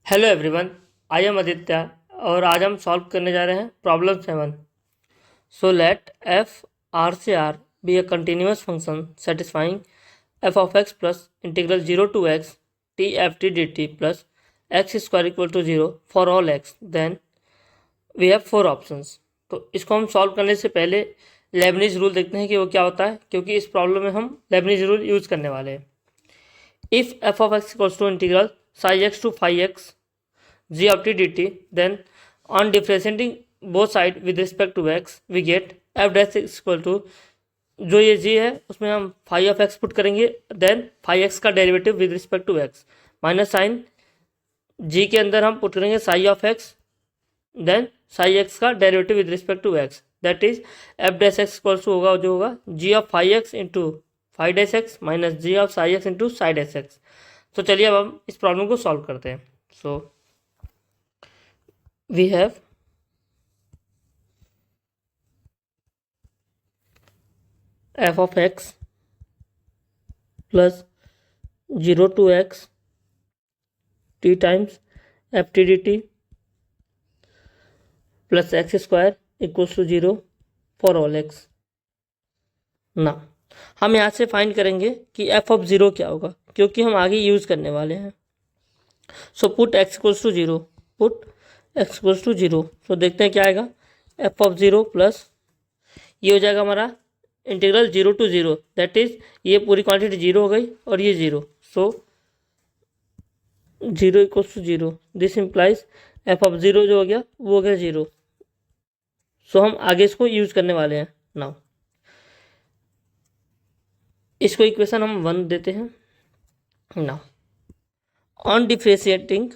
Hello everyone, I am Aditya और आज हम सॉल्व करने जा रहे हैं problem 7। So let f R से R be a continuous function satisfying f of x plus integral 0 to x t f t d t plus x square equal to 0 for all x, then we have 4 options. तो इसको हम solve करने से पहले Lebanese rule देखते हैं कि वो क्या होता है, क्योंकि इस प्रॉब्लम में हम लेबनिज रूल यूज करने वाले हैं। If f of x equals to integral psi x to phi x g of t dt, then on differentiating both side with respect to x we get f dash is equal to, जो ये g है उसमें हम phi of x put करेंगे, then phi x का derivative with respect to x minus sign g के अंदर हम पुट करेंगे psi of x, then psi x का derivative with respect to x, that is f dash x equals to होगा जो होगा g of phi x into phi dash x minus g of psi x into psi dash x. तो चलिए अब हम इस problem को सॉल्व करते हैं। सो we have f of x plus 0 to x t times f t dt plus x square equals to 0 for all x। ना हम यहाँ से फाइंड करेंगे कि f of 0 क्या होगा, क्योंकि हम आगे यूज करने वाले हैं। So put x equals to 0, put x equals to 0। तो देखते हैं क्या आएगा, f of 0 प्लस ये हो जाएगा हमारा इंटीग्रल 0 टू 0, दैट इज ये पूरी क्वांटिटी 0 हो गई और ये 0। So 0 equals to 0, this implies f of 0 जो हो गया वो हो गया 0। सो हम आगे इसको यूज करने वाले हैं। नाउ इसको इक्वेशन हम 1 देते हैं। Now on differentiating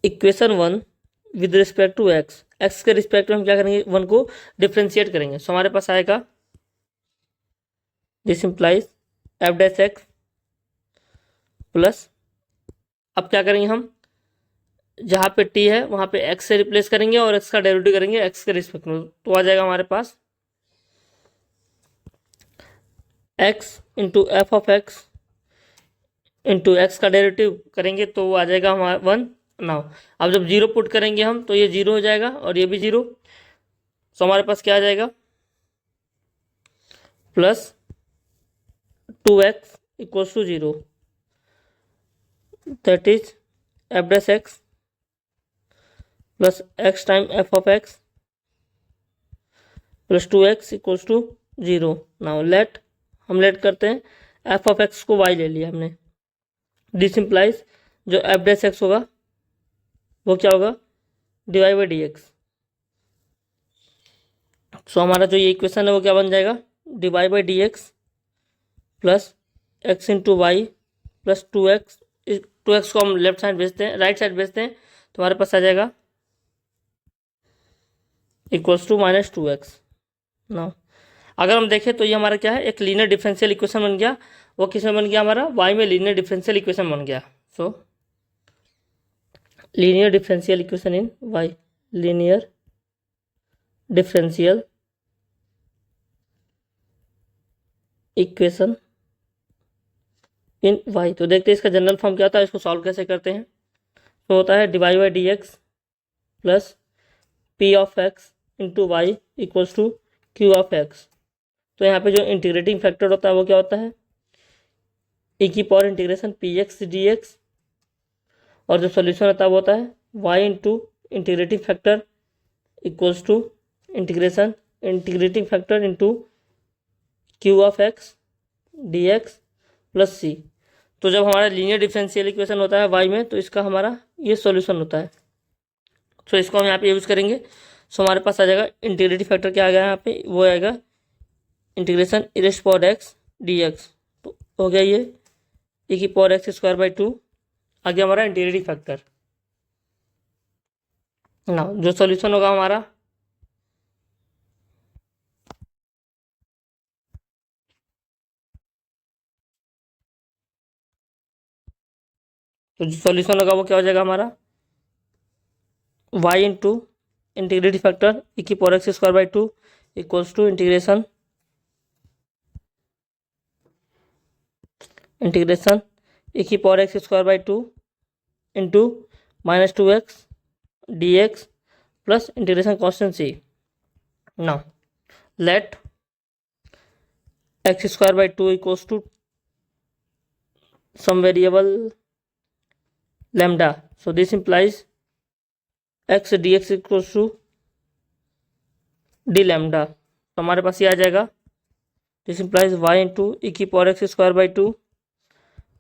equation 1 with respect to x, x के रिस्पेक्ट में हम क्या करेंगे, 1 को डिफ्रेंशिएट करेंगे। सो हमारे पास आएगा this implies F dash x plus, अब क्या करेंगे हम, जहाँ पे टी है वहाँ पे एक्स से रिप्लेस करेंगे और एक्स का डेरिवेटिव करेंगे एक्स के रिस्पेक्ट में, तो आ जाएगा हमारे पास x into f of x into x का डेरिवेटिव करेंगे तो वो आ जाएगा हमारा 1। नाउ अब जब 0 पुट करेंगे हम तो ये 0 हो जाएगा और ये भी 0। सो हमारे पास क्या आ जाएगा, plus 2x equals to 0, that is f dash x plus x time f of x plus 2x equals to 0। Now हम लेट करते हैं, एफ ऑफ एक्स को y ले लिया हमने, दिस इम्प्लाइज जो एफ डैश एक्स होगा वो क्या होगा, dy by d x. So हमारा जो ये इक्वेशन है वो क्या बन जाएगा, dy by d x plus x into Y plus 2x, 2x को हम लेफ्ट साइड भेजते हैं, राइट साइड भेजते हैं, तो हमारे पास आ जाएगा equals to minus 2x। Now अगर हम देखें तो ये हमारा क्या है, एक लीनियर डिफरेंशियल इक्वेशन बन गया। वो किस में बन गया, हमारा y में लीनियर डिफरेंशियल इक्वेशन बन गया। सो linear differential equation in y, linear differential equation in y। तो देखते हैं इसका जनरल फॉर्म क्या होता है, इसको सॉल्व कैसे करते हैं। तो होता है dy by d x plus p of x into y equals to q of x. तो यहाँ पे जो इंटीग्रेटिंग फैक्टर होता है वो क्या होता है, e की power integration p x d x, और जो सोल्यूशन होता है वो होता है y into integrating factor equals to integrating factor into q of x d x plus c. तो जब हमारा लीनियर डिफरेंशियल इक्वेशन होता है y में, तो इसका हमारा ये सॉल्यूशन होता है। सो इसको हम यहाँ पे यूज़ करेंगे। सो हमारे पास आ जाएगा इंटीग्रेटिंग फैक्टर क्या आ गया यहाँ पे, वो आएगा इंटीग्रेशन ई rays power x d x. तो हो गया ये e की पावर एक्स स्क्वायर बाई 2, आ गया हमारा इंटीग्रेटिंग फैक्टर। ना जो सॉल्यूशन होगा हमारा, तो जो सॉल्यूशन होगा वो क्या हो जाएगा हमारा, y into integrating factor e की power x square by 2 equals to integration integration e की power x square by 2 into -2x dx plus integration constant c. Now let x square by 2 equals to some variable lambda. So this implies x dx equals to d lambda. तो हमारे पास ये आ जाएगा. This implies y into e की power x square by 2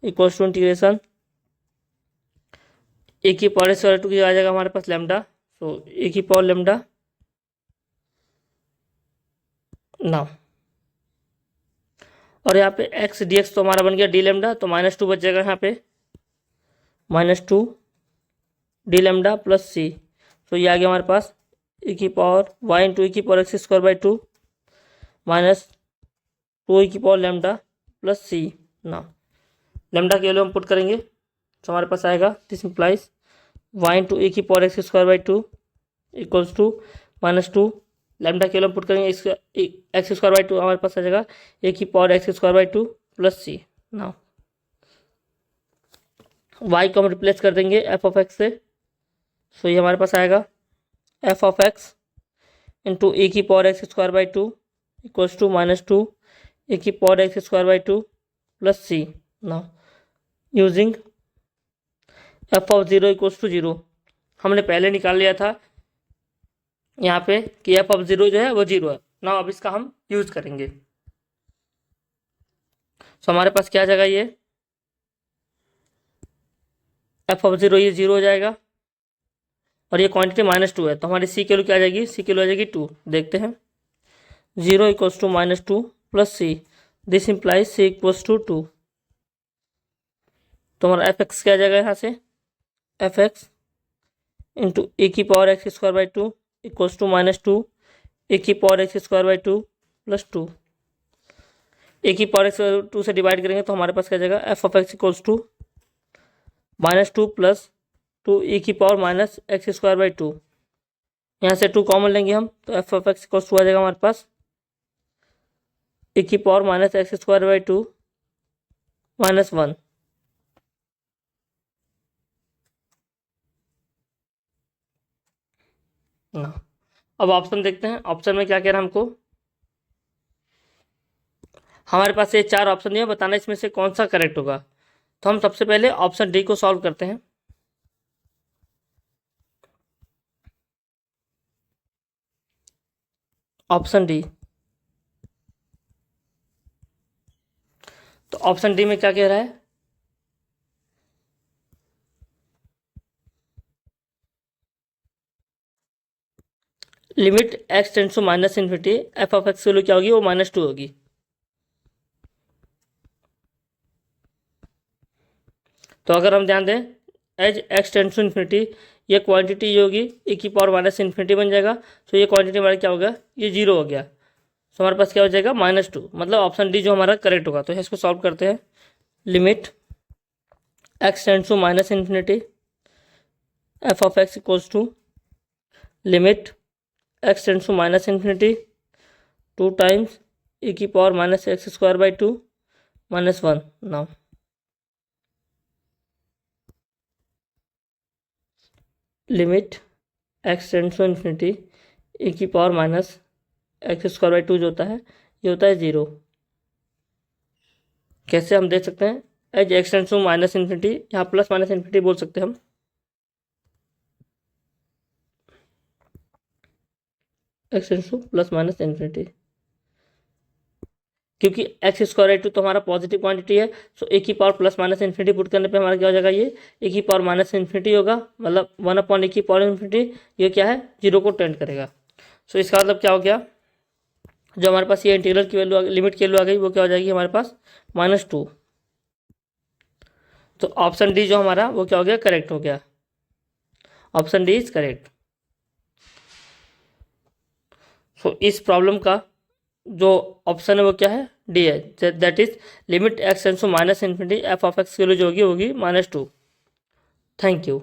equals to integration e की power x square 2 की आ जाएगा हमारे पास लैम्डा. सो ए की पावर लैम्डा. नाउ और यहाँ पे एक्स डी एक्स तो हमारा बन गया डी लेमडा. तो -2 बच जाएगा यहाँ पे. -2 डी लेमडा प्लस सी. तो ये आ गया हमारे पास e की पावर y इंटू ई की पावर एक्स स्क्वायर बाई 2 -2 ई की पावर लेमडा प्लस सी. ना लेमडा की वैल्यू हम पुट करेंगे तो हमारे पास आएगा this implies y into e की power x square by 2 equals to -2 lambda की वैल्यू हम पुट करेंगे. इसका एक्स स्क्वायर बाई 2 हमारे पास आ जाएगा ए की power x square by 2 plus c. Now y को हम रिप्लेस कर देंगे एफ ऑफ एक्स से. सो ये हमारे पास आएगा f of x into e की power x square by 2 equals to -2 e की power x square by 2 plus c. Now using f of 0 equals to 0 हमने पहले निकाल लिया था यहाँ पे कि एफ ऑफ 0 जो है वो 0 है. नाउ अब इसका हम यूज करेंगे. सो हमारे पास क्या आ जाएगा ये एफ ऑफ 0 ये 0 हो जाएगा और ये क्वांटिटी -2 है. तो हमारी सी की वैल्यू क्या आ जाएगी. सी की वैल्यू आ जाएगी 2. देखते हैं 0 equals to -2 plus c. This implies c equals to 2. तो हमारा एफ एक्स क्या आ जाएगा यहाँ से एफ एक्स इंटू ए की power x square by 2 equals to -2 e की power x square by 2 plus 2. E की पावर एक्स 2 से डिवाइड करेंगे तो हमारे पास क्या जाएगा f of x equals to -2 plus 2 e की power minus x square by 2. यहाँ से 2 कॉमन लेंगे हम तो f of x equals to आ जाएगा हमारे पास ए की power minus x square by 2 -1. अब ऑप्शन देखते हैं. ऑप्शन में क्या कह रहा है हमको. हमारे पास ये 4 ऑप्शन दिए, बताना इसमें से कौन सा करेक्ट होगा. तो हम सबसे पहले ऑप्शन डी को सॉल्व करते हैं. Option D. तो ऑप्शन डी में क्या कह रहा है limit x tends to minus infinity f of x की वैल्यू क्या होगी वो -2 होगी. तो अगर हम ध्यान दें as x tends to infinity ये क्वांटिटी ये होगी ए की पावर माइनस इन्फिनिटी बन जाएगा. तो ये क्वांटिटी हमारा क्या होगा ये 0 हो गया. तो हमारे पास क्या हो जाएगा -2. मतलब ऑप्शन डी जो हमारा करेक्ट होगा. तो इसको सॉल्व करते हैं. Limit x tends to minus infinity f of x equals to limit x tends to minus infinity 2 times e की power minus x square by 2 -1. Now limit x tends to infinity e की power minus x square by 2 जो होता है ये होता है 0. कैसे हम देख सकते हैं as x tends to minus infinity यहाँ प्लस माइनस इन्फिनिटी बोल सकते हैं हम. X tends to plus minus infinity क्योंकि एक्स स्क्वायर बाई 2 तो हमारा पॉजिटिव क्वांटिटी है. सो ए की power plus minus infinity put करने पे हमारा क्या हो जाएगा ये ए की पावर माइनस इन्फिनिटी होगा. मतलब 1 ए की पावर इन्फिनिटी ये क्या है 0 को टेंड करेगा. सो इसका मतलब क्या हो गया जो हमारे पास ये इंटीग्रल की वैल्यू लिमिट की वैल्यू आ गई वो क्या हो जाएगी हमारे पास -2. तो ऑप्शन डी जो हमारा वो क्या हो गया करेक्ट हो गया. Option D is correct. So इस प्रॉब्लम का जो ऑप्शन है वो क्या है डी है. That is limit x tends to minus infinity f of x की वैल्यू जो होगी -2. Thank you.